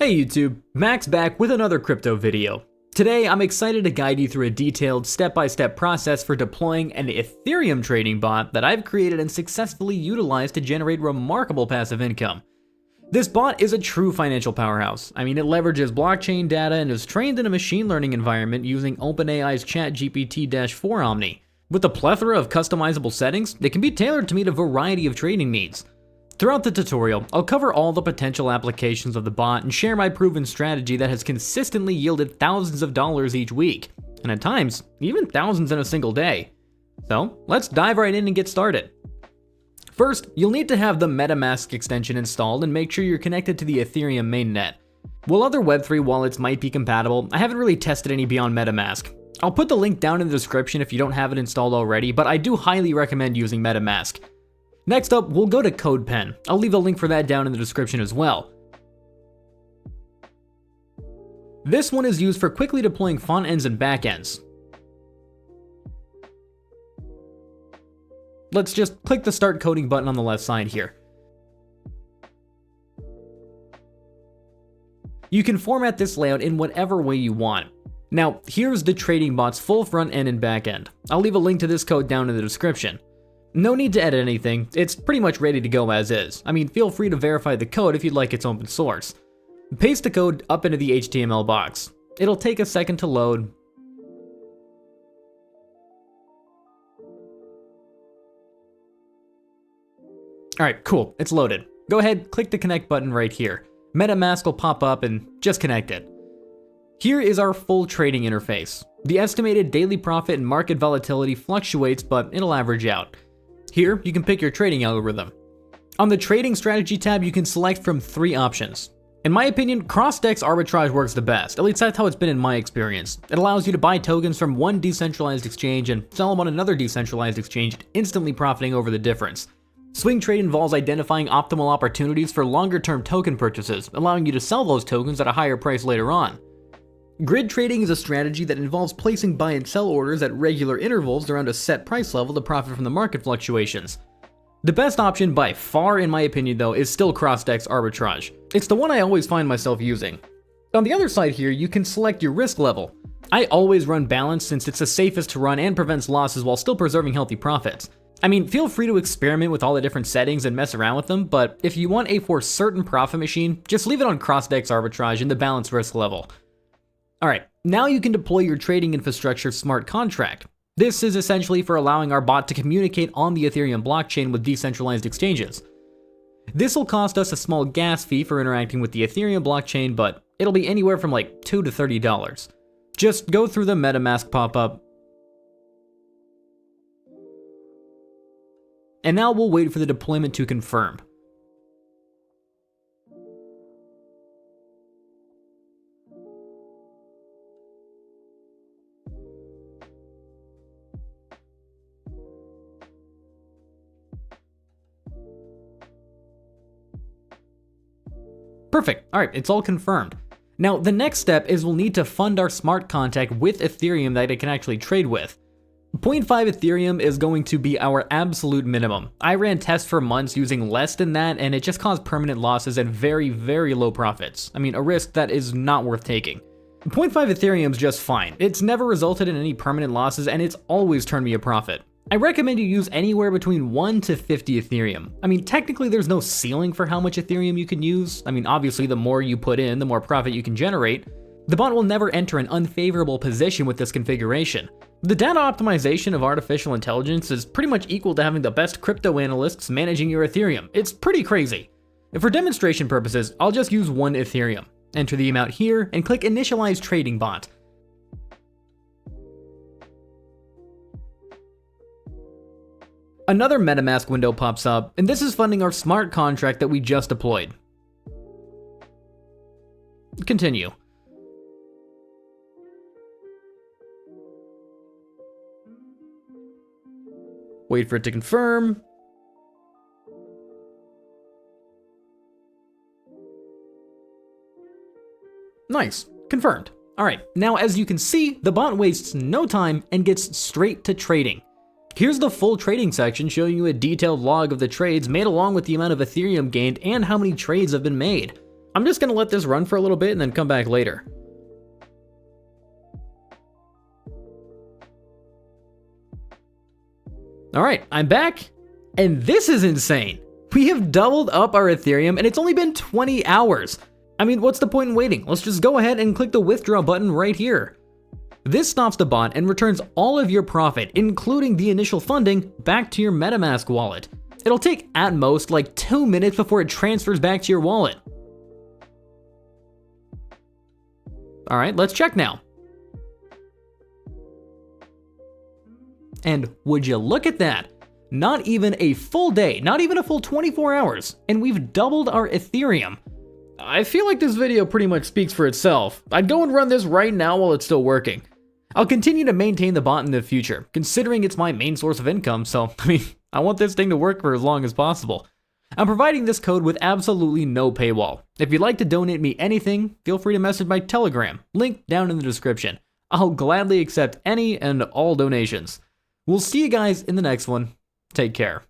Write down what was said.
Hey YouTube, Max back with another crypto video. Today I'm excited to guide you through a detailed step-by-step process for deploying an Ethereum trading bot that I've created and successfully utilized to generate remarkable passive income. This bot is a true financial powerhouse. I mean, it leverages blockchain data and is trained in a machine learning environment using OpenAI's ChatGPT-4 Omni. With a plethora of customizable settings, it can be tailored to meet a variety of trading needs. Throughout the tutorial, I'll cover all the potential applications of the bot and share my proven strategy that has consistently yielded thousands of dollars each week, and at times, even thousands in a single day. So, let's dive right in and get started. First, you'll need to have the MetaMask extension installed and make sure you're connected to the Ethereum mainnet. While other Web3 wallets might be compatible, I haven't really tested any beyond MetaMask. I'll put the link down in the description if you don't have it installed already, but I do highly recommend using MetaMask. Next up, we'll go to Codepen. I'll leave a link for that down in the description as well. This one is used for quickly deploying front ends and back ends. Let's just click the Start Coding button on the left side here. You can format this layout in whatever way you want. Now, here's the trading bot's full front end and back end. I'll leave a link to this code down in the description. No need to edit anything, it's pretty much ready to go as is. I mean, feel free to verify the code if you'd like it's open source. Paste the code up into the HTML box. It'll take a second to load. Alright, cool, it's loaded. Go ahead, click the connect button right here. MetaMask will pop up and just connect it. Here is our full trading interface. The estimated daily profit and market volatility fluctuates, but it'll average out. Here, you can pick your trading algorithm. On the Trading Strategy tab, you can select from 3 options. In my opinion, cross-DEX arbitrage works the best, at least that's how it's been in my experience. It allows you to buy tokens from one decentralized exchange and sell them on another decentralized exchange, instantly profiting over the difference. Swing trade involves identifying optimal opportunities for longer-term token purchases, allowing you to sell those tokens at a higher price later on. Grid trading is a strategy that involves placing buy and sell orders at regular intervals around a set price level to profit from the market fluctuations. The best option by far, in my opinion though, is still cross-DEX arbitrage. It's the one I always find myself using. On the other side here, you can select your risk level. I always run balanced since it's the safest to run and prevents losses while still preserving healthy profits. I mean, feel free to experiment with all the different settings and mess around with them, but if you want a for certain profit machine, just leave it on cross-DEX arbitrage in the balanced risk level. Alright, now you can deploy your trading infrastructure smart contract. This is essentially for allowing our bot to communicate on the Ethereum blockchain with decentralized exchanges. This will cost us a small gas fee for interacting with the Ethereum blockchain, but it'll be anywhere from like $2 to $30. Just go through the MetaMask pop-up. And now we'll wait for the deployment to confirm. Perfect, alright, it's all confirmed. Now, the next step is we'll need to fund our smart contract with Ethereum that it can actually trade with. 0.5 Ethereum is going to be our absolute minimum. I ran tests for months using less than that, and it just caused permanent losses and very, very low profits. I mean, a risk that is not worth taking. 0.5 Ethereum is just fine. It's never resulted in any permanent losses, and it's always turned me a profit. I recommend you use anywhere between 1 to 50 Ethereum. I mean, technically there's no ceiling for how much Ethereum you can use. I mean, obviously the more you put in, the more profit you can generate. The bot will never enter an unfavorable position with this configuration. The data optimization of artificial intelligence is pretty much equal to having the best crypto analysts managing your Ethereum. It's pretty crazy. For demonstration purposes, I'll just use 1 Ethereum. Enter the amount here and click Initialize Trading Bot. Another MetaMask window pops up, and this is funding our smart contract that we just deployed. Continue. Wait for it to confirm. Nice, confirmed. Alright, now as you can see, the bot wastes no time and gets straight to trading. Here's the full trading section showing you a detailed log of the trades made along with the amount of Ethereum gained and how many trades have been made. I'm just gonna let this run for a little bit and then come back later. All right, I'm back, and this is insane. We have doubled up our Ethereum, and it's only been 20 hours. I mean, what's the point in waiting? Let's just go ahead and click the withdraw button right here. This stops the bot and returns all of your profit, including the initial funding, back to your MetaMask wallet. It'll take at most like 2 minutes before it transfers back to your wallet. All right, let's check now. And would you look at that? Not even a full day, not even a full 24 hours, and we've doubled our Ethereum. I feel like this video pretty much speaks for itself. I'd go and run this right now while it's still working. I'll continue to maintain the bot in the future, considering it's my main source of income, so I want this thing to work for as long as possible. I'm providing this code with absolutely no paywall. If you'd like to donate me anything, feel free to message my Telegram, link down in the description. I'll gladly accept any and all donations. We'll see you guys in the next one. Take care.